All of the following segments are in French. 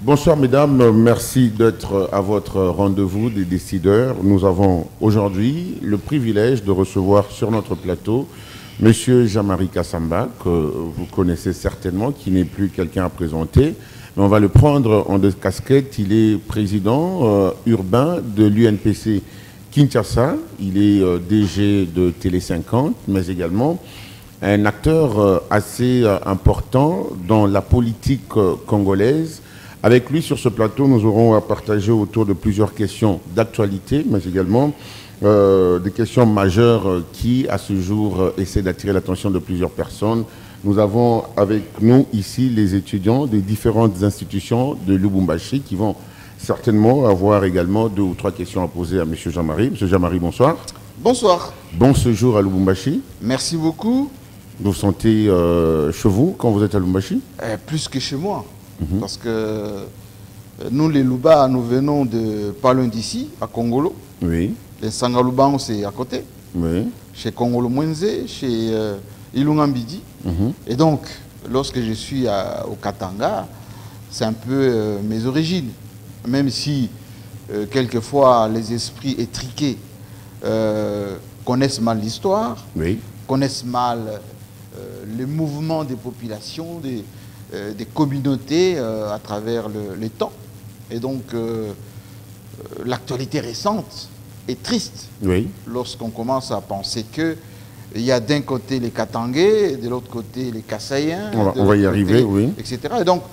Bonsoir mesdames, merci d'être à votre rendez-vous des décideurs. Nous avons aujourd'hui le privilège de recevoir sur notre plateau Monsieur Jean-Marie Kassamba, que vous connaissez certainement, qui n'est plus quelqu'un à présenter, mais on va le prendre en deux casquettes. Il est président urbain de l'UNPC Kinshasa, il est DG de Télé 50, mais également un acteur assez important dans la politique congolaise. Avec lui, sur ce plateau, nous aurons à partager autour de plusieurs questions d'actualité, mais également des questions majeures qui, à ce jour, essaient d'attirer l'attention de plusieurs personnes. Nous avons avec nous ici les étudiants des différentes institutions de Lubumbashi qui vont certainement avoir également 2 ou 3 questions à poser à M. Jean-Marie. M. Jean-Marie, bonsoir. Bonsoir. Bon séjour à Lubumbashi. Merci beaucoup. Vous vous sentez chez vous quand vous êtes à Lubumbashi? Plus que chez moi. Parce que nous, les Luba, nous venons de pas loin d'ici, à Kongolo. Oui. Les Sangaluban, c'est à côté. Oui. Chez Kongolo Mwenze, chez Ilungambidi. Et donc, lorsque je suis au Katanga, c'est un peu mes origines. Même si, quelquefois, les esprits étriqués connaissent mal l'histoire, Oui. connaissent mal les mouvements des populations, des communautés à travers le temps. Et donc, l'actualité récente est triste. Oui. Lorsqu'on commence à penser qu'il y a d'un côté les Katangais, de l'autre côté les Kassaïens. On va y arriver, oui. Etc. Et donc,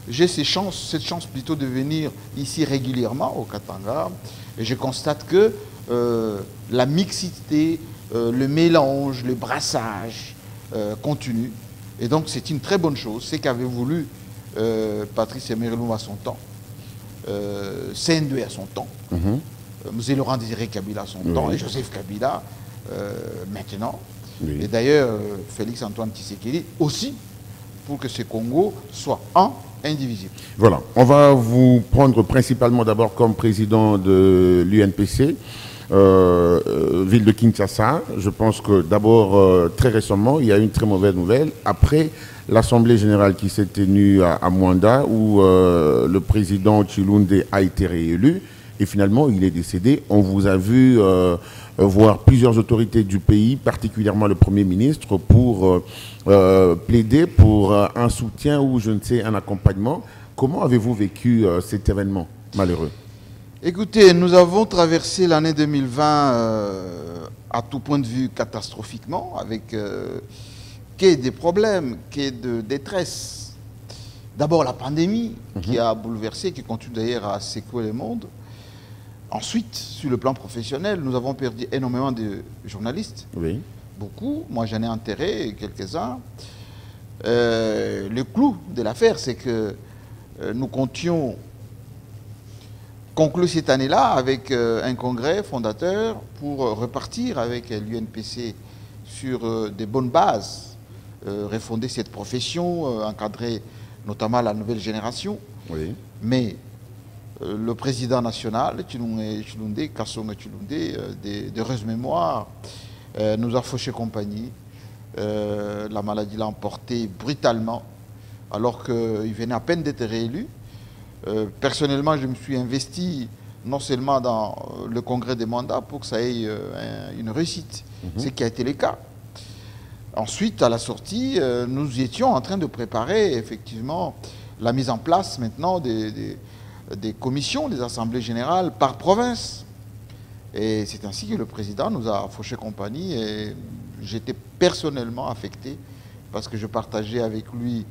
j'ai cette chance plutôt de venir ici régulièrement au Katanga. Et je constate que la mixité, le mélange, le brassage continue. Et donc, c'est une très bonne chose. C'est qu'avait voulu Patrice Emery-Lumumba à son temps, Sendwe à son temps, M. Laurent Désiré Kabila à son temps, et Joseph Kabila maintenant. Oui. Et d'ailleurs, Félix-Antoine Tshisekedi aussi, pour que ce Congo soit indivisible. Voilà. On va vous prendre principalement d'abord comme président de l'UNPC. Ville de Kinshasa. Je pense que d'abord, très récemment, il y a eu une très mauvaise nouvelle. Après l'Assemblée générale qui s'est tenue à Mwanda, où le président Tshilunde a été réélu, et finalement, il est décédé. On vous a vu voir plusieurs autorités du pays, particulièrement le Premier ministre, pour plaider pour un soutien ou, je ne sais, un accompagnement. Comment avez-vous vécu cet événement malheureux? Écoutez, nous avons traversé l'année 2020 à tout point de vue catastrophiquement, avec des problèmes, de détresse. D'abord la pandémie qui a bouleversé, qui continue d'ailleurs à secouer le monde. Ensuite, sur le plan professionnel, nous avons perdu énormément de journalistes. Oui. Beaucoup, moi j'en ai enterré quelques-uns. Le clou de l'affaire, c'est que nous comptions conclure cette année-là avec un congrès fondateur pour repartir avec l'UNPC sur des bonnes bases, refonder cette profession, encadrer notamment la nouvelle génération. Oui. Mais le président national, Tshilunde, Kassonga Tshilunde, d'heureuse mémoire, nous a fauché compagnie. La maladie l'a emporté brutalement, alors qu'il venait à peine d'être réélu. Personnellement, je me suis investi non seulement dans le congrès des mandats pour que ça ait une réussite, ce qui a été le cas. Ensuite, à la sortie, nous étions en train de préparer effectivement la mise en place maintenant des commissions, des assemblées générales par province. Et c'est ainsi que le président nous a fauché compagnie et j'étais personnellement affecté parce que je partageais avec lui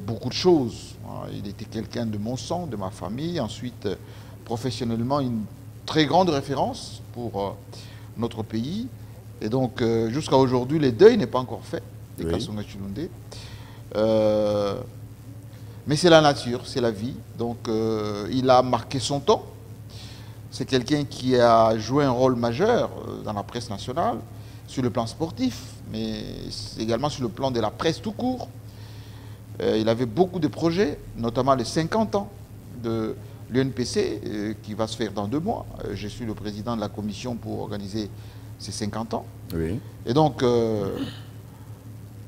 beaucoup de choses. Il était quelqu'un de mon sang, de ma famille. Ensuite, professionnellement, une très grande référence pour notre pays. Et donc, jusqu'à aujourd'hui, le deuil n'est pas encore fait de Kassonga Tshilunde. Mais c'est la nature, c'est la vie. Donc, il a marqué son temps. C'est quelqu'un qui a joué un rôle majeur dans la presse nationale, sur le plan sportif, mais également sur le plan de la presse tout court. Il avait beaucoup de projets, notamment les 50 ans de l'UNPC, qui va se faire dans 2 mois. Je suis le président de la commission pour organiser ces 50 ans. Oui. Et donc,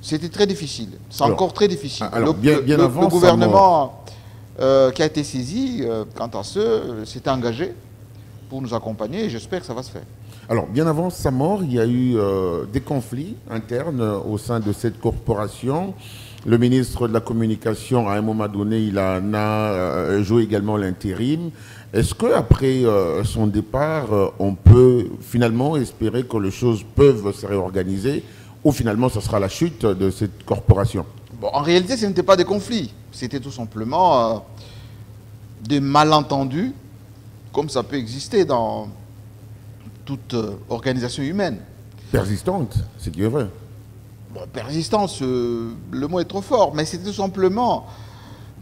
c'était très difficile. C'est encore très difficile. Alors, le gouvernement qui a été saisi, quant à ce, s'était engagé pour nous accompagner et j'espère que ça va se faire. Alors, bien avant sa mort, il y a eu des conflits internes au sein de cette corporation. Le ministre de la Communication, à un moment donné, il en a joué également l'intérim. Est-ce qu'après son départ, on peut finalement espérer que les choses peuvent se réorganiser ou finalement ce sera la chute de cette corporation? Bon, en réalité, ce n'était pas des conflits. C'était tout simplement des malentendus, comme ça peut exister dans toute organisation humaine. Persistante, c'est qui est vrai. Bon, persistance, le mot est trop fort, mais c'était tout simplement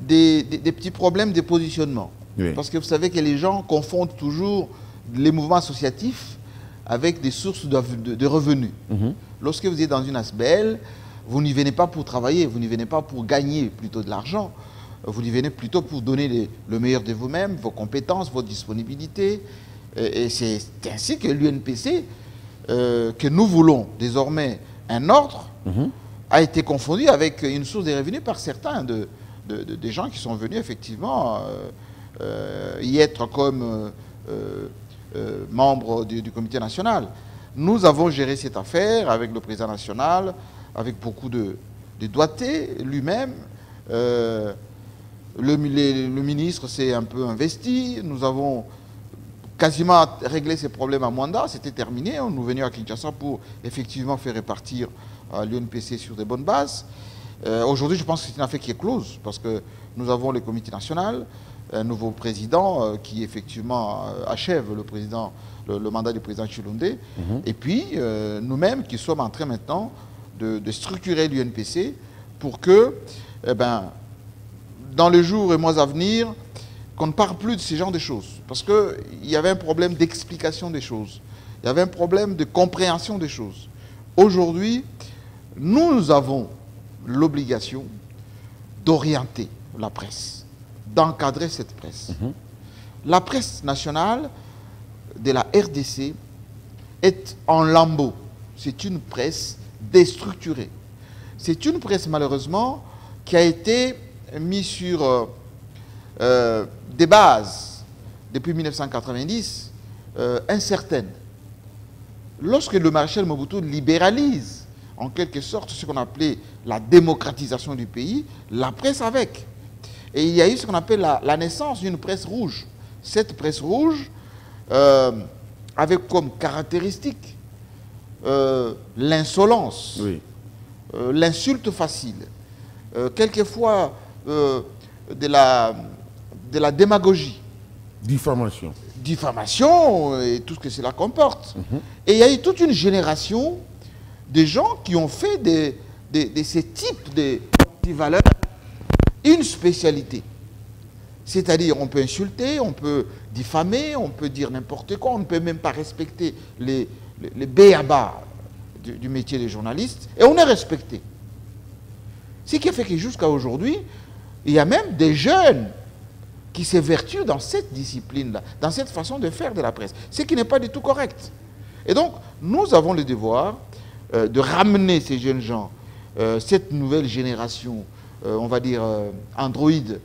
des petits problèmes de positionnement. Oui. Parce que vous savez que les gens confondent toujours les mouvements associatifs avec des sources de revenus. Lorsque vous êtes dans une ASBL, vous n'y venez pas pour travailler, vous n'y venez pas pour gagner plutôt de l'argent. Vous y venez plutôt pour donner le meilleur de vous-même, vos compétences, votre disponibilité. Et c'est ainsi que l'UNPC, que nous voulons désormais un ordre, a été confondu avec une source de revenus par certains des gens qui sont venus effectivement y être comme membres du comité national. Nous avons géré cette affaire avec le président national, avec beaucoup de doigté lui-même. Le ministre s'est un peu investi. Nous avons quasiment réglé ces problèmes à Mwanda. C'était terminé. Nous venions à Kinshasa pour effectivement faire répartir l'UNPC sur des bonnes bases. Aujourd'hui, je pense que c'est une affaire qui est close parce que nous avons le comité national, un nouveau président qui effectivement achève le mandat du président Chilundé. Et puis, nous-mêmes qui sommes en train maintenant de structurer l'UNPC pour que, dans les jours et mois à venir, qu'on ne parle plus de ce genre de choses. Parce qu'il y avait un problème d'explication des choses. Il y avait un problème de compréhension des choses. Aujourd'hui, nous avons l'obligation d'orienter la presse, d'encadrer cette presse. La presse nationale de la RDC est en lambeaux. C'est une presse déstructurée. C'est une presse, malheureusement, qui a été mise sur des bases, depuis 1990, incertaines. Lorsque le maréchal Mobutu libéralise, en quelque sorte, ce qu'on appelait la démocratisation du pays, la presse avec. Et il y a eu ce qu'on appelle la naissance d'une presse rouge. Cette presse rouge avait comme caractéristique l'insolence, l'insulte facile, quelquefois de la démagogie. Diffamation. Diffamation et tout ce que cela comporte. Et il y a eu toute une génération de gens qui ont fait de ces types de valeurs une spécialité. C'est-à-dire, on peut insulter, on peut diffamer, on peut dire n'importe quoi, on ne peut même pas respecter les b.a.-ba du métier de journaliste, et on est respecté. Ce qui fait que jusqu'à aujourd'hui, il y a même des jeunes qui s'évertuent dans cette discipline-là, dans cette façon de faire de la presse, ce qui n'est pas du tout correct. Et donc, nous avons le devoir de ramener ces jeunes gens, cette nouvelle génération, on va dire androïde,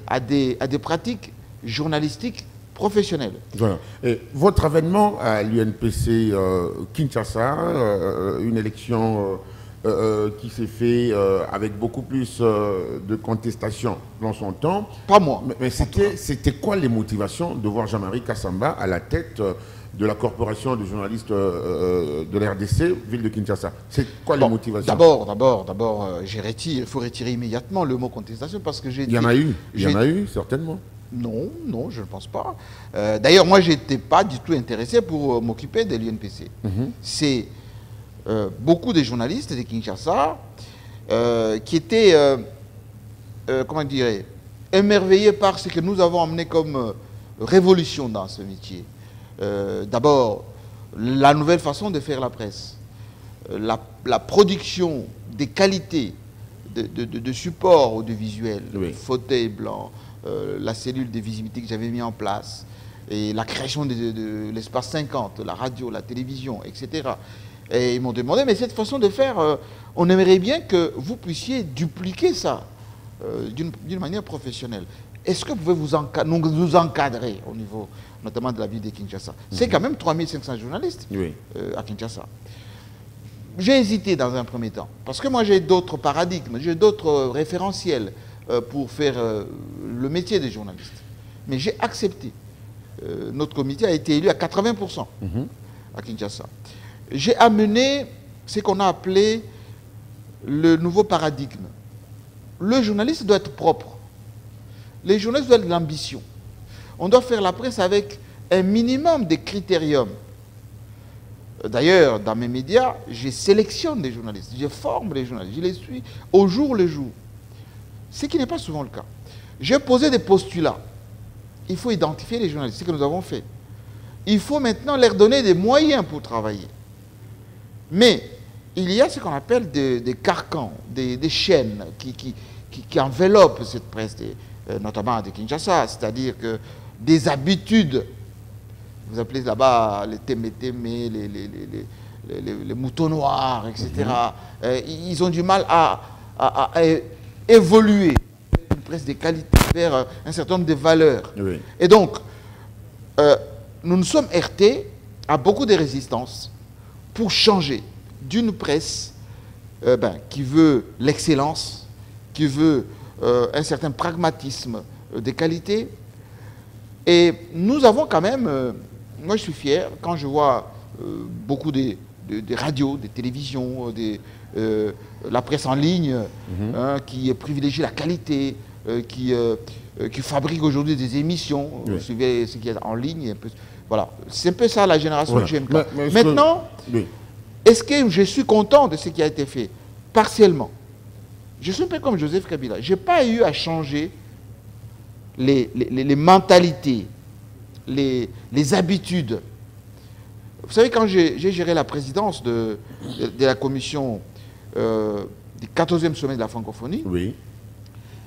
à des pratiques journalistiques professionnelles. Voilà. Et votre avènement à l'UNPC Kinshasa, une élection qui s'est faite avec beaucoup plus de contestation dans son temps. Pas moi. Mais c'était quoi les motivations de voir Jean-Marie Kassamba à la tête de la corporation de journalistes de la RDC, ville de Kinshasa? C'est quoi les motivations? D'abord, il faut retirer immédiatement le mot contestation parce que j'ai... Il y en a eu, certainement. Non, je ne pense pas. D'ailleurs, moi, je n'étais pas du tout intéressé pour m'occuper de l'UNPC. C'est beaucoup de journalistes de Kinshasa qui étaient, comment dire, émerveillés par ce que nous avons amené comme révolution dans ce métier. D'abord, la nouvelle façon de faire la presse, la production des qualités de support audiovisuel, le fauteuil blanc, la cellule de visibilité que j'avais mis en place, et la création de l'espace 50, la radio, la télévision, etc. Et ils m'ont demandé, mais cette façon de faire, on aimerait bien que vous puissiez dupliquer ça d'une manière professionnelle. Est-ce que vous pouvez nous encadrer au niveau, notamment de la ville de Kinshasa? C'est quand même 3500 journalistes à Kinshasa. J'ai hésité dans un premier temps, parce que moi j'ai d'autres paradigmes, j'ai d'autres référentiels pour faire le métier des journalistes. Mais j'ai accepté. Notre comité a été élu à 80% à Kinshasa. J'ai amené ce qu'on a appelé le nouveau paradigme. Le journaliste doit être propre. Les journalistes doivent avoir de l'ambition. On doit faire la presse avec un minimum de critériums. D'ailleurs, dans mes médias, je sélectionne des journalistes, je forme les journalistes, je les suis au jour le jour. Ce qui n'est pas souvent le cas. J'ai posé des postulats. Il faut identifier les journalistes, c'est ce que nous avons fait. Il faut maintenant leur donner des moyens pour travailler. Mais il y a ce qu'on appelle des carcans, des chaînes qui enveloppent cette presse, notamment de Kinshasa, c'est-à-dire que des habitudes, vous appelez là-bas les témétémé, les moutons noirs, etc. Ils ont du mal à évoluer une presse de qualité vers un certain nombre de valeurs. Et donc, nous nous sommes heurtés à beaucoup de résistances pour changer d'une presse qui veut l'excellence, qui veut un certain pragmatisme de qualité. Et nous avons quand même, moi je suis fier, quand je vois beaucoup de radios, des télévisions, la presse en ligne, qui privilégie la qualité, qui fabrique aujourd'hui des émissions, vous suivez ce qui est en ligne, voilà. C'est un peu ça la génération GMK. Maintenant, est-ce que je suis content de ce qui a été fait? Partiellement. Je suis un peu comme Joseph Kabila. Je n'ai pas eu à changer les mentalités, les habitudes. Vous savez, quand j'ai géré la présidence de la commission du 14e sommet de la francophonie,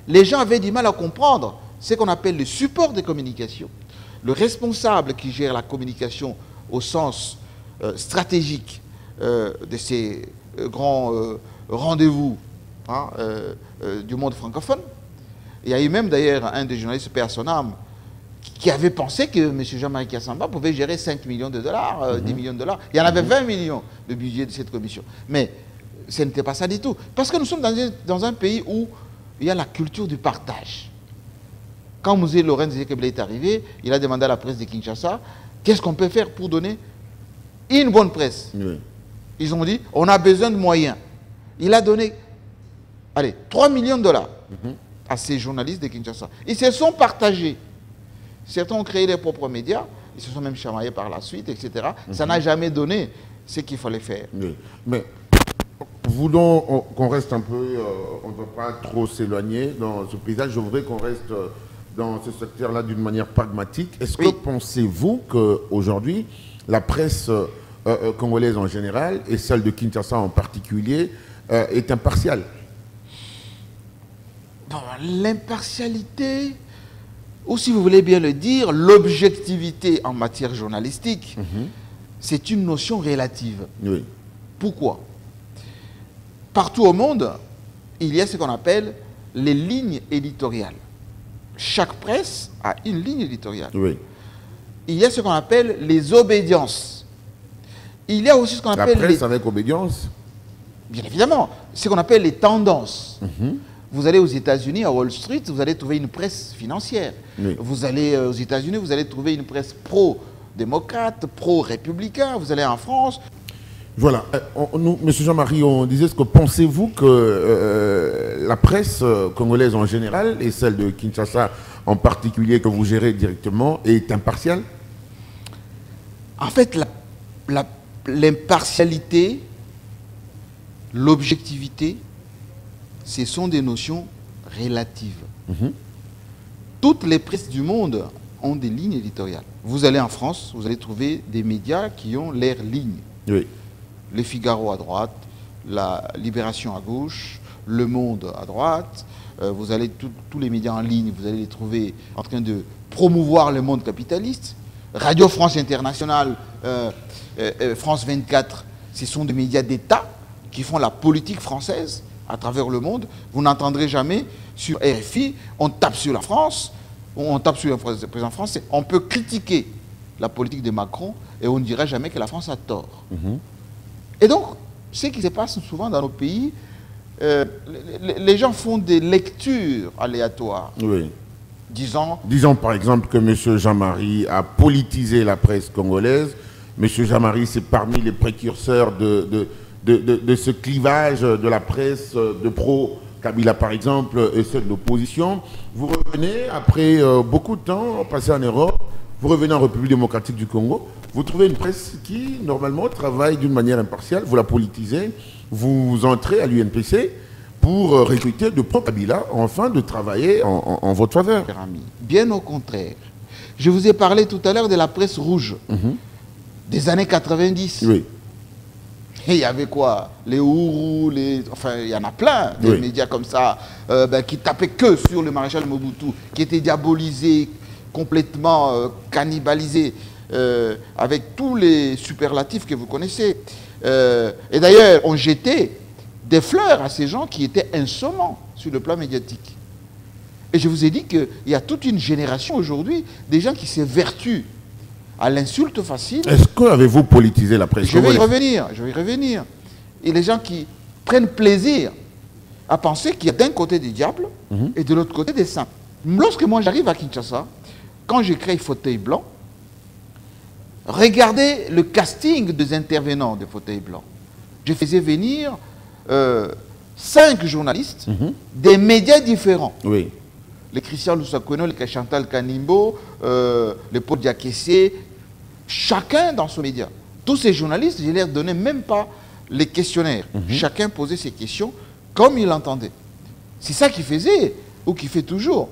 les gens avaient du mal à comprendre ce qu'on appelle le support des communications. Le responsable qui gère la communication au sens stratégique de ces grands rendez-vous du monde francophone. Il y a eu même d'ailleurs un des journalistes, paix à son âme, qui avait pensé que M. Jean-Marie Kassamba pouvait gérer 5 millions de dollars, 10 millions de dollars. Il y en avait 20 millions de budget de cette commission. Mais ce n'était pas ça du tout. Parce que nous sommes dans un pays où il y a la culture du partage. Quand Mouzé Lorenz Zekebele est arrivé, il a demandé à la presse de Kinshasa, qu'est-ce qu'on peut faire pour donner une bonne presse? Ils ont dit, on a besoin de moyens. Il a donné, 3 millions de dollars à ces journalistes de Kinshasa. Ils se sont partagés. Certains ont créé leurs propres médias, ils se sont même chamaillés par la suite, etc. Ça n'a jamais donné ce qu'il fallait faire. Mais voulons qu'on reste un peu, on ne va pas trop s'éloigner dans ce paysage. Je voudrais qu'on reste dans ce secteur-là d'une manière pragmatique. Est-ce que pensez-vous qu'aujourd'hui, la presse congolaise en général et celle de Kinshasa en particulier est impartiale? L'impartialité, ou si vous voulez bien le dire, l'objectivité en matière journalistique, c'est une notion relative. Pourquoi? Partout au monde, il y a ce qu'on appelle les lignes éditoriales. Chaque presse a une ligne éditoriale. Il y a ce qu'on appelle les obédiences. Il y a aussi ce qu'on appelle... La presse avec obédience? Bien évidemment. Ce qu'on appelle les tendances. Vous allez aux États-Unis, à Wall Street, vous allez trouver une presse financière. Vous allez aux États-Unis, vous allez trouver une presse pro-démocrate, pro-républicain. Vous allez en France. Voilà. Monsieur Jean-Marie, on disait, ce que pensez-vous que la presse congolaise en général et celle de Kinshasa en particulier que vous gérez directement est impartiale? En fait, l'impartialité, l'objectivité, ce sont des notions relatives. Toutes les presses du monde ont des lignes éditoriales. Vous allez en France, vous allez trouver des médias qui ont leur ligne. Oui. Le Figaro à droite, la Libération à gauche, Le Monde à droite. Vous allez tous les médias en ligne, vous allez les trouver en train de promouvoir le monde capitaliste. Radio France Internationale, France 24, ce sont des médias d'État qui font la politique française à travers le monde. Vous n'entendrez jamais sur RFI, on tape sur la France, on tape sur le président français. On peut critiquer la politique de Macron et on ne dira jamais que la France a tort. Et donc, ce qui se passe souvent dans nos pays, les gens font des lectures aléatoires. Oui. Disons par exemple que M. Jean-Marie a politisé la presse congolaise. M. Jean-Marie, c'est parmi les précurseurs de ce clivage de la presse de pro-Kabila, par exemple, et celle de l'opposition. Vous revenez, après beaucoup de temps passé en Europe, vous revenez en République démocratique du Congo, vous trouvez une presse qui, normalement, travaille d'une manière impartiale, vous la politisez, vous entrez à l'UNPC pour recruter de pro-Kabila, enfin de travailler en votre faveur. Bien au contraire. Je vous ai parlé tout à l'heure de la presse rouge des années 90. Oui. Et il y avait quoi? Les Ourou, enfin, il y en a plein, des médias comme ça, qui tapaient que sur le maréchal Mobutu, qui étaient diabolisés, complètement cannibalisés, avec tous les superlatifs que vous connaissez. Et d'ailleurs, on jetait des fleurs à ces gens qui étaient insolents sur le plan médiatique. Et je vous ai dit qu'il y a toute une génération aujourd'hui, des gens qui s'évertuent à l'insulte facile. Est-ce que avez-vous politisé la presse? Je vais y revenir. Et les gens qui prennent plaisir à penser qu'il y a d'un côté des diables et de l'autre côté des saints. Lorsque moi j'arrive à Kinshasa, quand j'ai créé Fauteuil Blanc, regardez le casting des intervenants de Fauteuil Blanc. Je faisais venir 5 journalistes des médias différents. Oui. Les Christian Lusakono, les Chantal Kanimbo, les Paul Diakessé, chacun dans son média. Tous ces journalistes, je ne leur donnais même pas les questionnaires. Chacun posait ses questions comme il l'entendait. C'est ça qui faisait, ou qui fait toujours,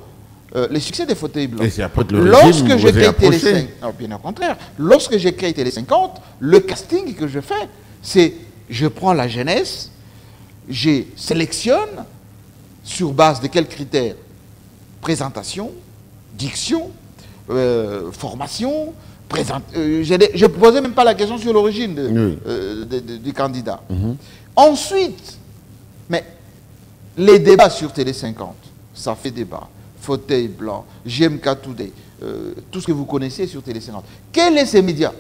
le succès des Fauteuils Blancs. Et c'est après le régime, lorsque j'ai créé Télé 50, non, bien au contraire, lorsque j'ai créé Télé 50, le casting que je fais, c'est je prends la jeunesse, je sélectionne sur base de quels critères? Présentation, diction, formation, je ne posais même pas la question sur l'origine du candidat. Ensuite, mais les débats sur Télé 50, ça fait débat. Fauteuil Blanc, JMK Today, tout ce que vous connaissez sur Télé 50. Quels sont ces médias,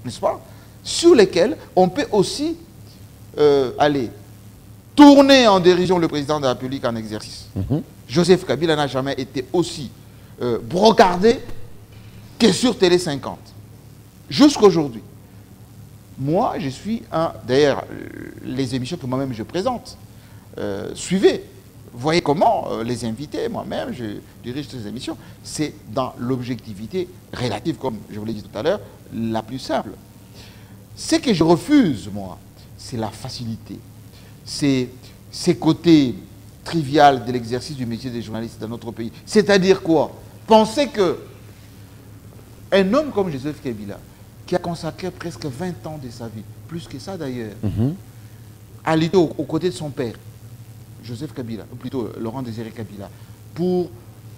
n'est-ce pas, sur lesquels on peut aussi aller tourner en dérision le président de la République en exercice. Joseph Kabila n'a jamais été aussi brocardé que sur Télé 50. Jusqu'aujourd'hui. Moi, je suis un... D'ailleurs, les émissions que moi-même je présente, suivez. Voyez comment les invités, moi-même, je dirige ces émissions. C'est dans l'objectivité relative, comme je vous l'ai dit tout à l'heure, la plus simple. Ce que je refuse, moi, c'est la facilité. C'est ces côtés trivial de l'exercice du métier des journalistes dans notre pays. C'est-à-dire quoi? Pensez que un homme comme Joseph Kabila, qui a consacré presque 20 ans de sa vie, plus que ça d'ailleurs, à lutter aux côtés de son père, Joseph Kabila, ou plutôt Laurent Désiré Kabila, pour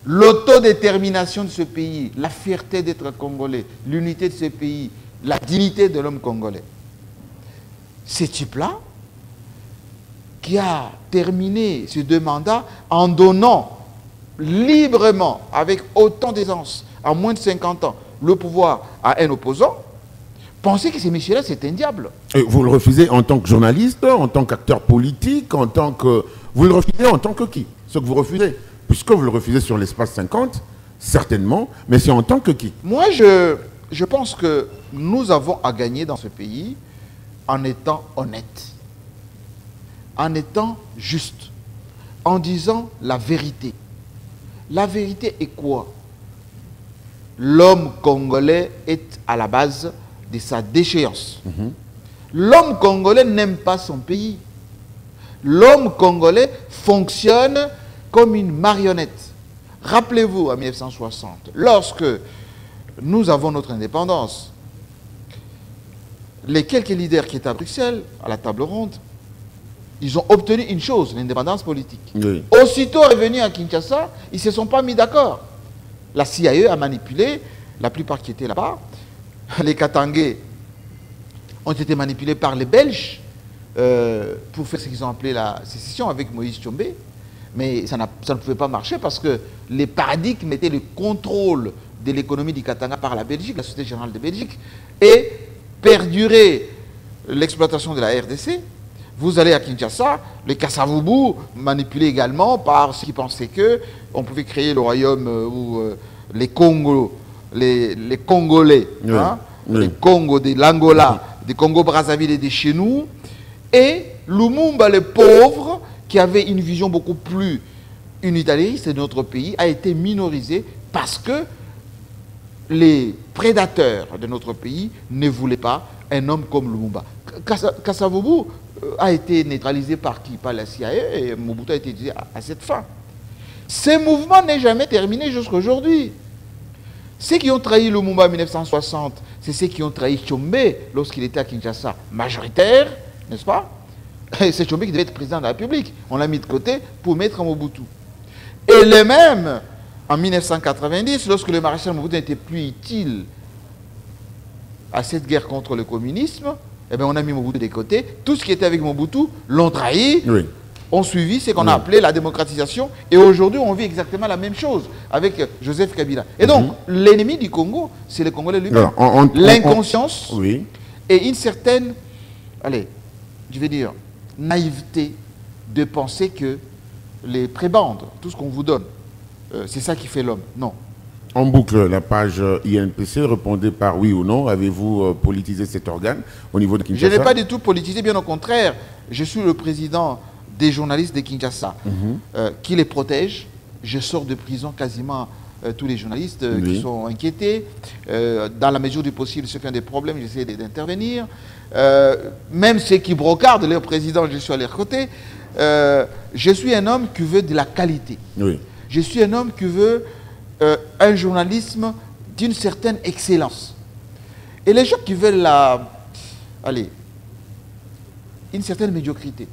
l'autodétermination de ce pays, la fierté d'être congolais, l'unité de ce pays, la dignité de l'homme congolais. Ce type-là, qui a terminé ces 2 mandats en donnant librement, avec autant d'aisance, à moins de 50 ans, le pouvoir à un opposant, pensez que ces messieurs-là, c'est un diable. Et vous le refusez en tant que journaliste, en tant qu'acteur politique, en tant que... Vous le refusez en tant que qui? Ce que vous refusez. Puisque vous le refusez sur l'espace 50, certainement, mais c'est en tant que qui? Moi, je pense que nous avons à gagner dans ce pays en étant honnêtes, en étant juste, en disant la vérité. La vérité est quoi? L'homme congolais est à la base de sa déchéance. L'homme congolais n'aime pas son pays. L'homme congolais fonctionne comme une marionnette. Rappelez-vous, en 1960, lorsque nous avons notre indépendance, les quelques leaders qui étaient à Bruxelles, à la table ronde, ils ont obtenu une chose, l'indépendance politique. Oui. Aussitôt revenus à Kinshasa, ils ne se sont pas mis d'accord. La CIA a manipulé, la plupart qui étaient là-bas. Les Katangais ont été manipulés par les Belges pour faire ce qu'ils ont appelé la sécession avec Moïse Tshombe. Mais ça ne pouvait pas marcher parce que les paradigmes mettaient le contrôle de l'économie du Katanga par la Belgique, la Société Générale de Belgique, et perdurer l'exploitation de la RDC. Vous allez à Kinshasa, les Kasavubu, manipulés également par ceux qui pensaient qu'on pouvait créer le royaume où les Congolais, oui. Hein, Oui. les Congos de l'Angola, des Congo-Brazzaville et de chez nous, et Lumumba, le pauvre, qui avait une vision beaucoup plus unitariste de notre pays, a été minorisé parce que les prédateurs de notre pays ne voulaient pas un homme comme Lumumba. Kasavubu a été neutralisé par qui? Par la CIA, et Mobutu a été utilisé à cette fin. Ce mouvement n'est jamais terminé jusqu'à aujourd'hui. Ceux qui ont trahi Lumumba en 1960, c'est ceux qui ont trahi Tshombe lorsqu'il était à Kinshasa, majoritaire, n'est-ce pas? C'est Tshombe qui devait être président de la République. On l'a mis de côté pour mettre Mobutu. Et les mêmes, en 1990, lorsque le maréchal Mobutu n'était plus utile à cette guerre contre le communisme, eh bien, on a mis Mobutu de côté. Tout ce qui était avec Mobutu l'ont trahi, Oui. ont suivi ce qu'on a appelé la démocratisation. Et aujourd'hui, on vit exactement la même chose avec Joseph Kabila. Et donc, l'ennemi du Congo, c'est le Congolais lui-même. L'inconscience Oui. et une certaine, allez, je vais dire, naïveté de penser que les prébendes, tout ce qu'on vous donne, c'est ça qui fait l'homme. Non. En boucle, la page INPC, répondez par oui ou non. Avez-vous politisé cet organe au niveau de Kinshasa? Je n'ai pas du tout politisé, bien au contraire. Je suis le président des journalistes de Kinshasa qui les protège. Je sors de prison quasiment tous les journalistes qui sont inquiétés. Dans la mesure du possible, ceux qui ont des problèmes, j'essaie d'intervenir. Même ceux qui brocardent leur président, je suis à leur côté. Je suis un homme qui veut de la qualité. Oui. Je suis un homme qui veut un journalisme d'une certaine excellence. Et les gens qui veulent une certaine médiocrité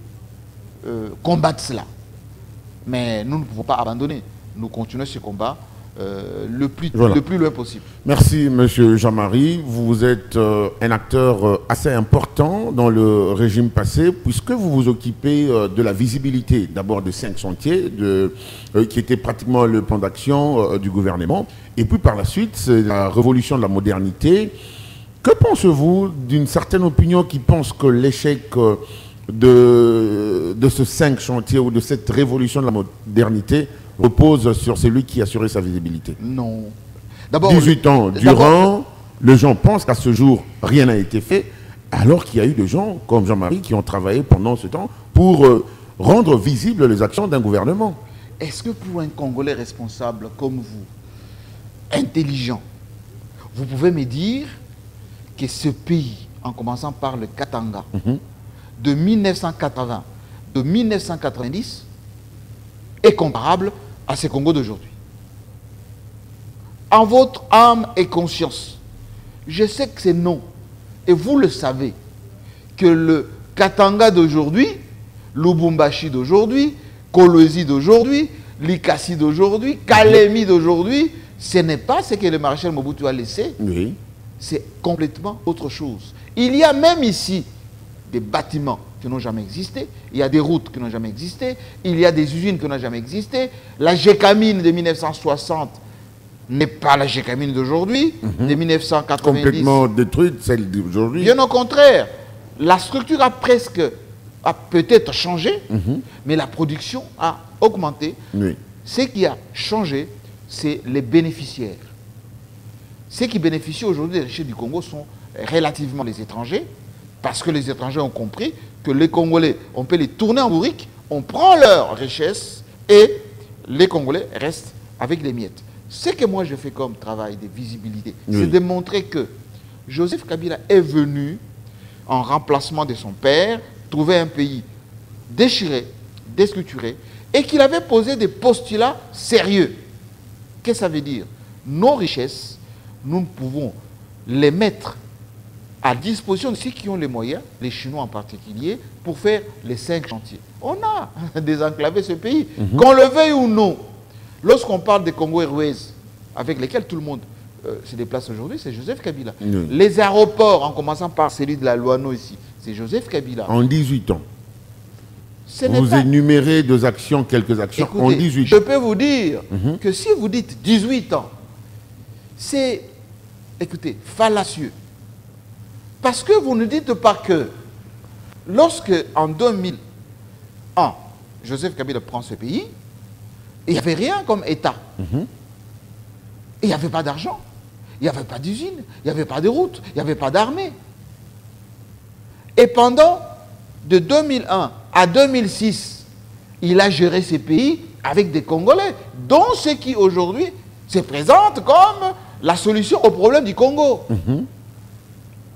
combattent cela. Mais nous ne pouvons pas abandonner. Nous continuons ce combat le plus loin possible. Merci, Monsieur Jean-Marie. Vous êtes un acteur assez important dans le régime passé, puisque vous vous occupez de la visibilité d'abord de 5 chantiers, qui étaient pratiquement le plan d'action du gouvernement. Et puis par la suite, c'est la révolution de la modernité. Que pensez-vous d'une certaine opinion qui pense que l'échec de ce 5 chantiers ou de cette révolution de la modernité repose sur celui qui assurait sa visibilité? Non. 18 ans durant, les gens pensent qu'à ce jour, rien n'a été fait, alors qu'il y a eu des gens comme Jean-Marie qui ont travaillé pendant ce temps pour rendre visibles les actions d'un gouvernement. Est-ce que pour un Congolais responsable comme vous, intelligent, vous pouvez me dire que ce pays, en commençant par le Katanga, de 1980, de 1990, est comparable à ce Congo d'aujourd'hui? En votre âme et conscience, je sais que c'est non. Et vous le savez, que le Katanga d'aujourd'hui, Lubumbashi d'aujourd'hui, Kolwezi d'aujourd'hui, Likasi d'aujourd'hui, Kalemi d'aujourd'hui, ce n'est pas ce que le maréchal Mobutu a laissé. Oui. C'est complètement autre chose. Il y a même ici des bâtiments qui n'ont jamais existé, il y a des routes qui n'ont jamais existé, il y a des usines qui n'ont jamais existé. La Gécamine de 1960 n'est pas la Gécamine d'aujourd'hui, de 1990. Complètement détruite, celle d'aujourd'hui. Bien au contraire, la structure a peut-être changé, mais la production a augmenté. Oui. Ce qui a changé, c'est les bénéficiaires. Ceux qui bénéficient aujourd'hui des richesses du Congo sont relativement les étrangers, parce que les étrangers ont compris que les Congolais, on peut les tourner en bourrique, on prend leurs richesses et les Congolais restent avec les miettes. Ce que moi je fais comme travail de visibilité, c'est de montrer que Joseph Kabila est venu en remplacement de son père, trouver un pays déchiré, déstructuré, et qu'il avait posé des postulats sérieux. Qu'est-ce que ça veut dire? Nos richesses, nous pouvons les mettre à disposition de ceux qui ont les moyens, les Chinois en particulier, pour faire les 5 chantiers. On a désenclavé ce pays. Qu'on le veuille ou non, lorsqu'on parle des Congo Airways, avec lesquels tout le monde se déplace aujourd'hui, c'est Joseph Kabila. Les aéroports, en commençant par celui de la Loano ici, c'est Joseph Kabila. En 18 ans. Vous énumérez deux actions, quelques actions. Écoutez, en 18 ans. Je peux vous dire que si vous dites 18 ans, c'est, écoutez, fallacieux. Parce que vous ne dites pas que lorsque, en 2001, Joseph Kabila prend ce pays, il n'y avait rien comme État. Il n'y avait pas d'argent, il n'y avait pas d'usine, il n'y avait pas de route, il n'y avait pas d'armée. Et pendant de 2001 à 2006, il a géré ces pays avec des Congolais, dont ceux qui aujourd'hui se présentent comme la solution au problème du Congo.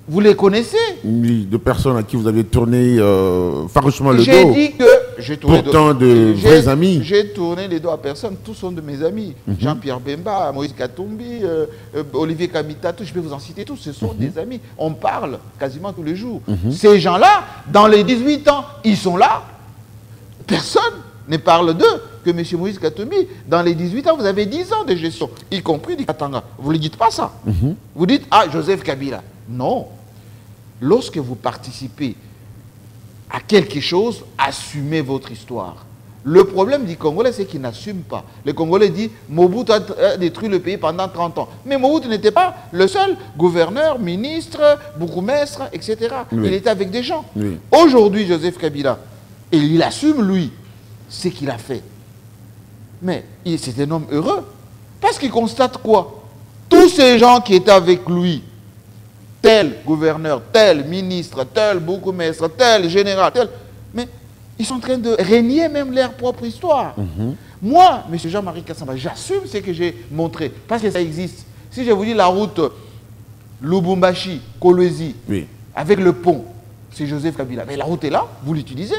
Vous les connaissez? Oui, de personnes à qui vous avez tourné farouchement le dos. J'ai dit que j'ai tourné pourtant de vrais amis. J'ai tourné les dos à personne. Tous sont de mes amis. Jean-Pierre Bemba, Moïse Katumbi, Olivier Kamitatou, je peux vous en citer tous. Ce sont des amis. On parle quasiment tous les jours. Ces gens-là, dans les 18 ans, ils sont là. Personne ne parle d'eux que M. Moïse Katumbi. Dans les 18 ans, vous avez 10 ans de gestion, y compris du Katanga. Vous ne dites pas ça. Vous dites, ah, Joseph Kabila. Non. Lorsque vous participez à quelque chose, assumez votre histoire. Le problème du Congolais, c'est qu'il n'assume pas. Le Congolais dit, Mobutu a détruit le pays pendant 30 ans. Mais Mobutu n'était pas le seul gouverneur, ministre, bourgmestre, etc. Il était avec des gens. Aujourd'hui, Joseph Kabila, et il assume, lui, ce qu'il a fait. Mais c'est un homme heureux. Parce qu'il constate quoi? Tous ces gens qui étaient avec lui, tel gouverneur, tel ministre, tel bourgmestre, tel général, tel... Mais ils sont en train de régner même leur propre histoire. Moi, M. Jean-Marie Kassamba, j'assume ce que j'ai montré, parce que ça existe. Si je vous dis la route Lubumbashi, Kolwezi, avec le pont, c'est Joseph Kabila. Mais la route est là, vous l'utilisez.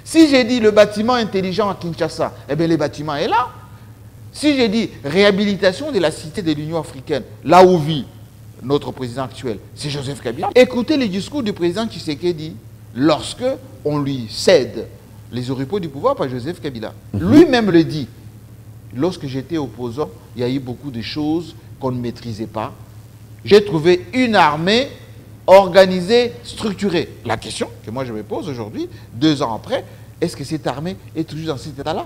Si j'ai dit le bâtiment intelligent à Kinshasa, eh bien le bâtiment est là. Si j'ai dit réhabilitation de la cité de l'Union africaine, là où vit notre président actuel, c'est Joseph Kabila. Écoutez le discours du président Tshisekedi lorsque on lui cède les oripeaux du pouvoir par Joseph Kabila. Lui-même le dit. Lorsque j'étais opposant, il y a eu beaucoup de choses qu'on ne maîtrisait pas. J'ai trouvé une armée organisée, structurée. La question que moi je me pose aujourd'hui, 2 ans après, est-ce que cette armée est toujours dans cet état-là?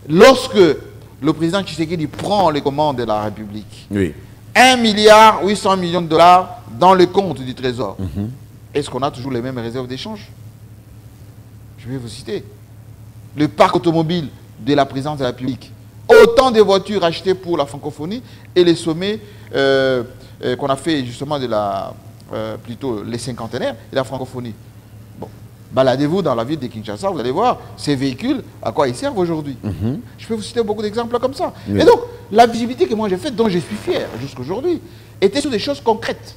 Lorsque le président Tshisekedi prend les commandes de la République, 1,8 milliard dans le compte du Trésor. Est-ce qu'on a toujours les mêmes réserves d'échange? Je vais vous citer. Le parc automobile de la présidence de la République. Autant de voitures achetées pour la francophonie et les sommets qu'on a fait justement de la... plutôt les cinquantenaires de la francophonie. Bon, baladez-vous dans la ville de Kinshasa, vous allez voir ces véhicules, à quoi ils servent aujourd'hui. Je peux vous citer beaucoup d'exemples comme ça. Et donc, la visibilité que moi j'ai faite, dont je suis fier jusqu'aujourd'hui, était sur des choses concrètes.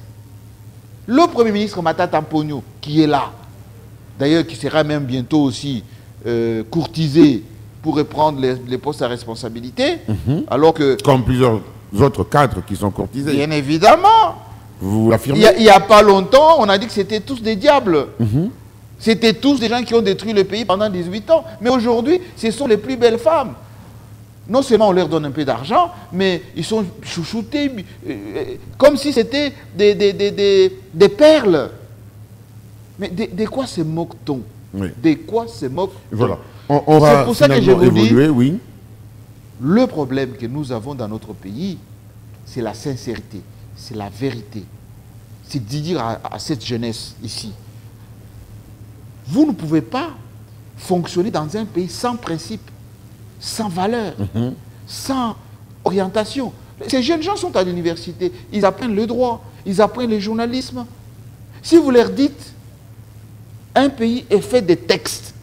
Le Premier ministre Matata Mponyo, qui est là, d'ailleurs qui sera même bientôt aussi courtisé pour reprendre les postes à responsabilité, alors que... Comme plusieurs autres cadres qui sont courtisés. Bien évidemment. Vous l'affirmez? Il n'y a pas longtemps, on a dit que c'était tous des diables. C'était tous des gens qui ont détruit le pays pendant 18 ans. Mais aujourd'hui, ce sont les plus belles femmes. Non seulement on leur donne un peu d'argent, mais ils sont chouchoutés comme si c'était des perles. Mais de quoi se moque-t-on? De quoi se moque-t-on? Voilà. On va c'est pour ça que je vous évoluer, dis, le problème que nous avons dans notre pays, c'est la sincérité, c'est la vérité. C'est de dire à cette jeunesse ici, vous ne pouvez pas fonctionner dans un pays sans principe, sans valeur, sans orientation. Ces jeunes gens sont à l'université, ils apprennent le droit, ils apprennent le journalisme. Si vous leur dites, un pays est fait de textes,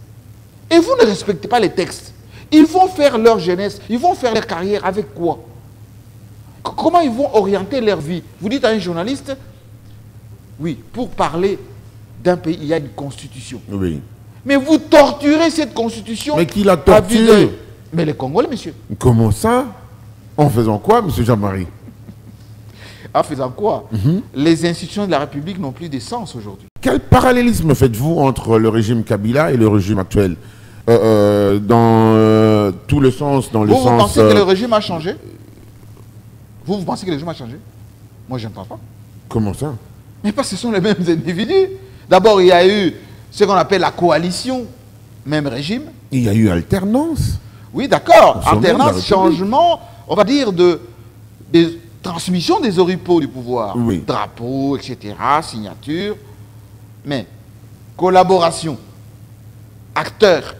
et vous ne respectez pas les textes, ils vont faire leur jeunesse, ils vont faire leur carrière avec quoi? Comment ils vont orienter leur vie? Vous dites à un journaliste, oui, pour parler d'un pays, il y a une constitution. Mais vous torturez cette constitution. Mais qui la torture? Mais les Congolais, monsieur. Comment ça? En faisant quoi, monsieur Jean-Marie? En faisant quoi? Les institutions de la République n'ont plus de sens aujourd'hui. Quel parallélisme faites-vous entre le régime Kabila et le régime actuel? Dans tout le sens, dans le sens... Vous pensez que le régime a changé? Vous pensez que le régime a changé? Moi, je ne pense pas. Comment ça? Mais parce que ce sont les mêmes individus. D'abord, il y a eu ce qu'on appelle la coalition, même régime. Il y a eu alternance. Oui, d'accord. Au sommet de la Alternance, République. changement, on va dire, de transmission des oripeaux du pouvoir. Oui. Drapeau, etc., signature. Mais collaboration, acteurs,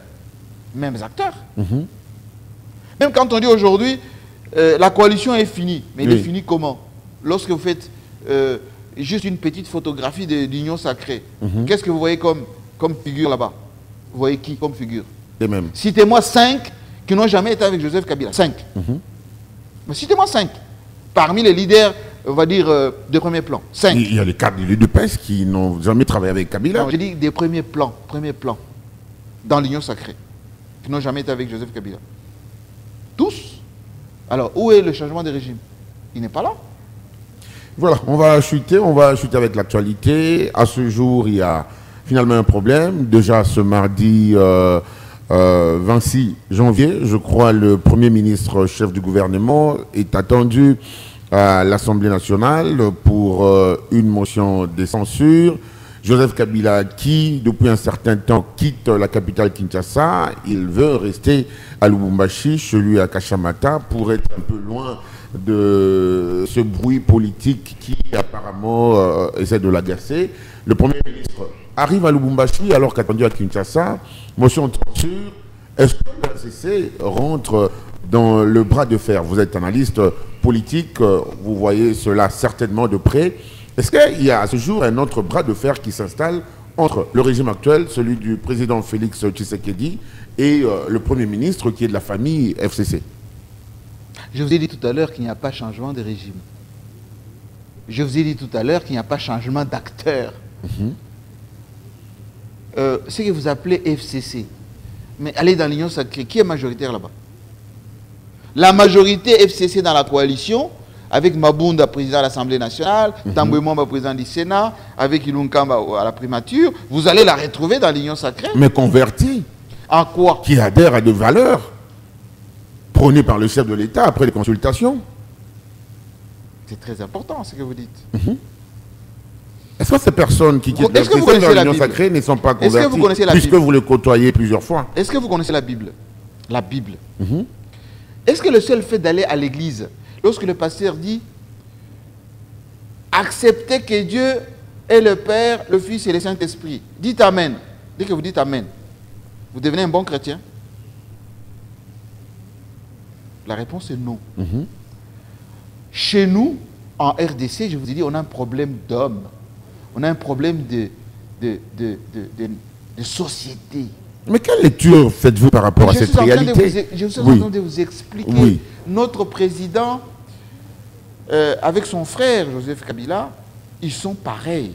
mêmes acteurs. Même quand on dit aujourd'hui, la coalition est finie. Mais elle est finie comment? Lorsque vous faites juste une petite photographie de l'union sacrée, qu'est-ce que vous voyez comme figure là-bas? Vous voyez qui comme figure? Les mêmes. Citez-moi 5 qui n'ont jamais été avec Joseph Kabila. 5. Mais citez-moi 5. Parmi les leaders, on va dire, de premier plan. 5. Il y a les cadres de l'UDPS qui n'ont jamais travaillé avec Kabila. Non, j'ai dit des premiers plans dans l'union sacrée, qui n'ont jamais été avec Joseph Kabila. Tous. Alors, où est le changement de régime? Il n'est pas là. Voilà, on va chuter avec l'actualité. À ce jour, il y a finalement un problème. Déjà ce mardi 26 janvier, je crois, le Premier ministre chef du gouvernement est attendu à l'Assemblée nationale pour une motion de censure. Joseph Kabila, qui depuis un certain temps quitte la capitale Kinshasa, il veut rester à Lubumbashi, chez lui à Kashamata, pour être un peu loin de ce bruit politique qui apparemment essaie de l'agacer. Le Premier ministre arrive à Lubumbashi alors qu'attendu à Kinshasa, motion de censure. Est-ce que le RCC rentre dans le bras de fer? Vous êtes analyste politique, vous voyez cela certainement de près. Est-ce qu'il y a à ce jour un autre bras de fer qui s'installe entre le régime actuel, celui du président Félix Tshisekedi, et le Premier ministre qui est de la famille FCC? Je vous ai dit tout à l'heure qu'il n'y a pas changement de régime. Je vous ai dit tout à l'heure qu'il n'y a pas changement d'acteur. Ce que vous appelez FCC, mais allez dans l'Union sacrée, qui est majoritaire là-bas? La majorité FCC dans la coalition, avec Mabunda, président de l'Assemblée nationale, Tambwe Mwamba, président du Sénat, avec Ilunkamba à la primature, vous allez la retrouver dans l'Union sacrée. Mais converti. En quoi? Qui adhère à des valeurs prônées par le chef de l'État après les consultations. C'est très important ce que vous dites. Est-ce que ces personnes qui quittent l'Union sacrée ne sont pas converties? Est-ce que vous connaissez la Bible? Puisque vous les côtoyez plusieurs fois. Est-ce que vous connaissez la Bible? La Bible. Est-ce que le seul fait d'aller à l'église, lorsque le pasteur dit acceptez que Dieu est le Père, le Fils et le Saint-Esprit, dites Amen. Dès que vous dites Amen, vous devenez un bon chrétien? La réponse est non. Chez nous, en RDC, je vous ai dit, on a un problème d'homme. On a un problème de société. Mais quelle lecture faites-vous par rapport à cette réalité? Je suis en train de vous expliquer. Notre président, avec son frère Joseph Kabila, ils sont pareils.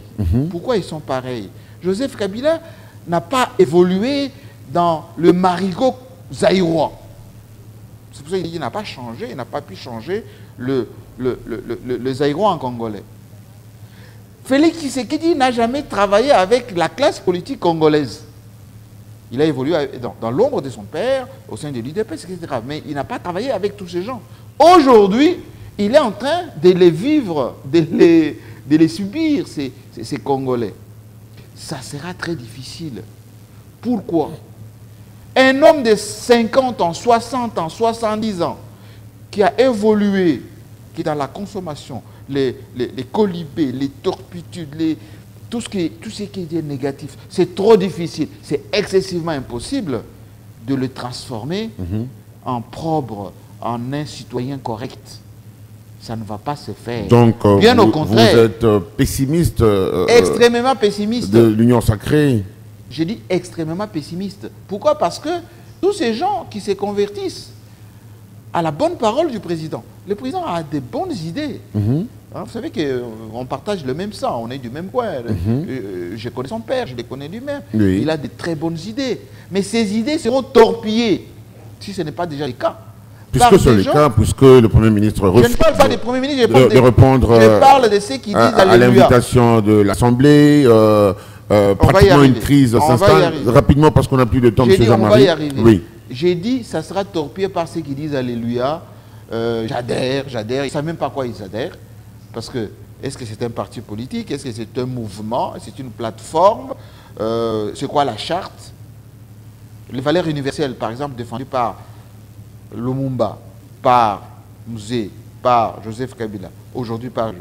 Pourquoi ils sont pareils? Joseph Kabila n'a pas évolué dans le marigot zaïrois. C'est pour ça qu'il n'a pas changé, il n'a pas pu changer le zaïrois en congolais. Félix Tshisekedi n'a jamais travaillé avec la classe politique congolaise. Il a évolué dans l'ombre de son père, au sein de l'UDPS, etc. Mais il n'a pas travaillé avec tous ces gens. Aujourd'hui, il est en train de les vivre, de les subir, ces Congolais. Ça sera très difficile. Pourquoi? Un homme de 50 ans, 60 ans, 70 ans, qui a évolué, qui est dans la consommation, les colibés, les torpitudes, tout ce qui est négatif, c'est trop difficile, c'est excessivement impossible de le transformer en propre, en un citoyen correct. Ça ne va pas se faire. Donc, bien au contraire, vous êtes pessimiste extrêmement pessimiste de l'Union sacrée. J'ai dit extrêmement pessimiste. Pourquoi? Parce que tous ces gens qui se convertissent à la bonne parole du président, le président a des bonnes idées. Hein, vous savez qu'on partage le même sang, on est du même coin. Je connais son père, je les connais lui-même. Il a de très bonnes idées. Mais ces idées seront torpillées si ce n'est pas déjà le cas. Puisque c'est le cas, puisque le Premier ministre refuse. Je ne parle pas des Premiers ministres, de répondre je parle de ceux qui disent à l'invitation de l'Assemblée. Pratiquement une crise s'installe rapidement parce qu'on n'a plus de temps, M. Jean-Marie. On va y arriver. Oui. J'ai dit ça sera torpillé par ceux qui disent Alléluia, j'adhère, ils ne savent même pas à quoi ils adhèrent. Parce que, est-ce que c'est un parti politique? Est-ce que c'est un mouvement? C'est une plateforme? C'est quoi la charte? Les valeurs universelles, par exemple, défendues par Lumumba, par Mzee, par Joseph Kabila, aujourd'hui par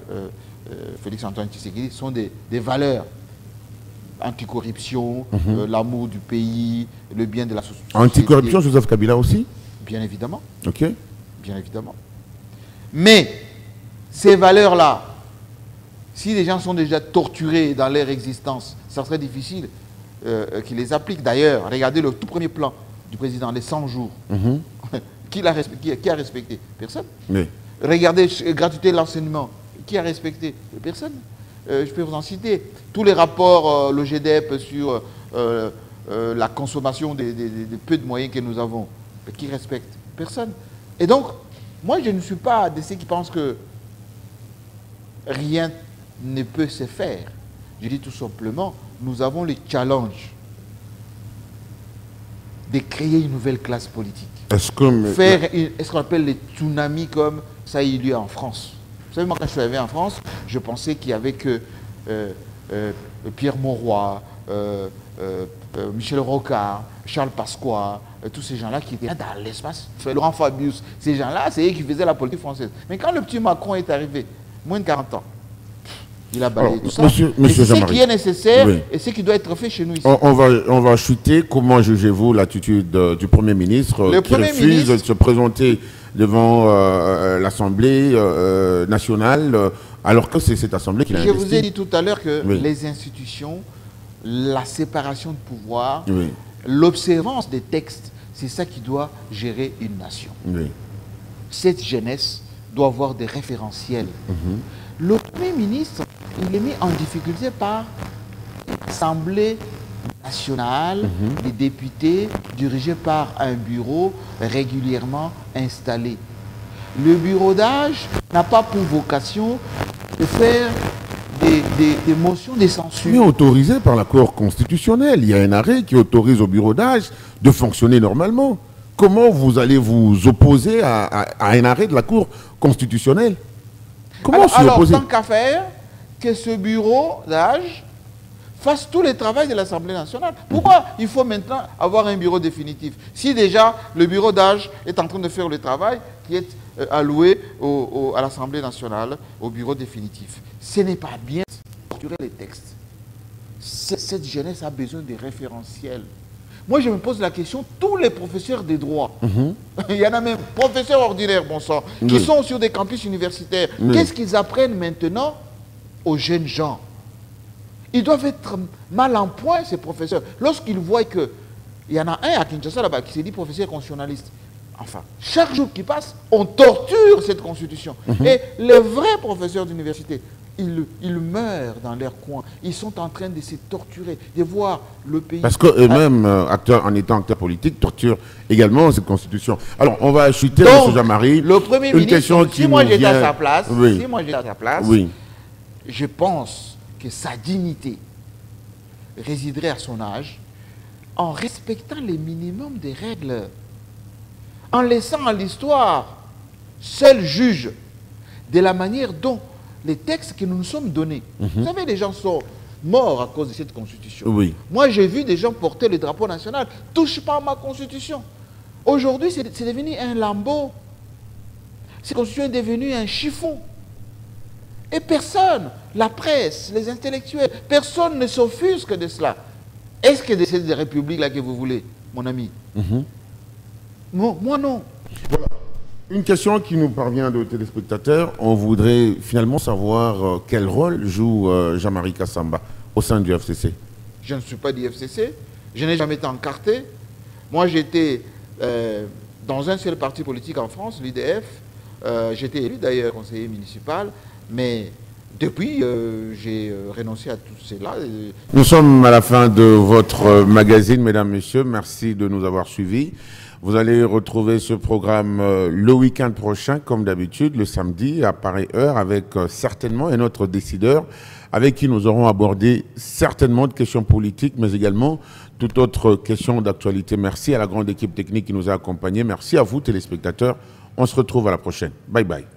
Félix-Antoine Tshisekedi, sont des valeurs. Anticorruption, l'amour du pays, le bien de la société. Anticorruption, Joseph Kabila aussi? Bien évidemment. Ok. Bien évidemment. Mais ces valeurs-là, si les gens sont déjà torturés dans leur existence, ça serait difficile qu'ils les appliquent. D'ailleurs, regardez le tout premier plan du président, les 100 jours. Qui a respecté? Personne. Oui. Regardez gratuité de l'enseignement. Qui a respecté? Personne. Je peux vous en citer. Tous les rapports, le GDEP sur la consommation des peu de moyens que nous avons. Qui respecte? Personne. Et donc, moi, je ne suis pas de ceux qui pensent que rien ne peut se faire. Je dis tout simplement, nous avons le challenge de créer une nouvelle classe politique. Est-ce que... Faire ce qu'on appelle les tsunamis comme ça a eu lieu en France. Vous savez, moi, quand je suis arrivé en France, je pensais qu'il n'y avait que Pierre Mauroy, Michel Rocard, Charles Pasqua, tous ces gens-là qui étaient là dans l'espace. Laurent Fabius, ces gens-là, c'est eux qui faisaient la politique française. Mais quand le petit Macron est arrivé, moins de 40 ans, il a balayé tout ça. Monsieur c'est ce Jean-Marie, qui est nécessaire oui, et ce qui doit être fait chez nous ici. On va chuter. Comment jugez-vous l'attitude du Premier ministre qui refuse de se présenter devant l'Assemblée nationale alors que c'est cette Assemblée qui l'a investi? Je vous ai dit tout à l'heure que les institutions, la séparation de pouvoir, l'observance des textes, c'est ça qui doit gérer une nation. Cette jeunesse doit avoir des référentiels. Le Premier ministre, il est mis en difficulté par l'Assemblée nationale, les députés dirigés par un bureau régulièrement installé. Le bureau d'âge n'a pas pour vocation de faire des motions de censure. Mais autorisé par la Cour constitutionnelle. Il y a un arrêt qui autorise au bureau d'âge de fonctionner normalement. Comment vous allez vous opposer à un arrêt de la Cour constitutionnelle? Comment s'y opposer? Alors, tant qu'à faire, que ce bureau d'âge fasse tout le travail de l'Assemblée nationale. Pourquoi il faut maintenant avoir un bureau définitif? Si déjà le bureau d'âge est en train de faire le travail qui est alloué à l'Assemblée nationale, au bureau définitif. Ce n'est pas bien de torturer les textes. Cette jeunesse a besoin de référentiels. Moi, je me pose la question, tous les professeurs des droits, il y en a même, professeurs ordinaires, bon sang, qui sont sur des campus universitaires, qu'est-ce qu'ils apprennent maintenant aux jeunes gens? Ils doivent être mal en point, ces professeurs. Lorsqu'ils voient qu'il y en a un à Kinshasa là-bas qui s'est dit professeur constitutionnaliste. Enfin, chaque jour qui passe, on torture cette constitution. Et les vrais professeurs d'université, ils meurent dans leur coin. Ils sont en train de se torturer, de voir le pays... Parce qu'eux-mêmes, en étant acteurs politiques, torturent également cette constitution. Alors, on va chuter, M. Jean-Marie. Le Premier ministre, si moi j'étais à sa place, je pense que sa dignité résiderait à son âge en respectant les minimums des règles, en laissant à l'histoire seul juge de la manière dont les textes que nous nous sommes donnés. Vous savez, les gens sont morts à cause de cette constitution. Moi, j'ai vu des gens porter le drapeau national. Touche pas à ma constitution. Aujourd'hui, c'est devenu un lambeau. Cette constitution est devenue un chiffon. Et personne, la presse, les intellectuels, personne ne s'offusque de cela. Est-ce que c'est des républiques-là que vous voulez, mon ami? Non, moi non. Voilà. Une question qui nous parvient de téléspectateurs. On voudrait finalement savoir quel rôle joue Jean-Marie Kassamba au sein du FCC. Je ne suis pas du FCC. Je n'ai jamais été encarté. Moi, j'étais dans un seul parti politique en France, l'UDF. J'étais élu d'ailleurs conseiller municipal. Mais depuis, j'ai renoncé à tout cela. Nous sommes à la fin de votre magazine, mesdames, messieurs. Merci de nous avoir suivis. Vous allez retrouver ce programme le week-end prochain, comme d'habitude, le samedi, à pareille heure, avec certainement un autre décideur, avec qui nous aurons abordé certainement de questions politiques, mais également toute autre question d'actualité. Merci à la grande équipe technique qui nous a accompagnés. Merci à vous, téléspectateurs. On se retrouve à la prochaine. Bye bye.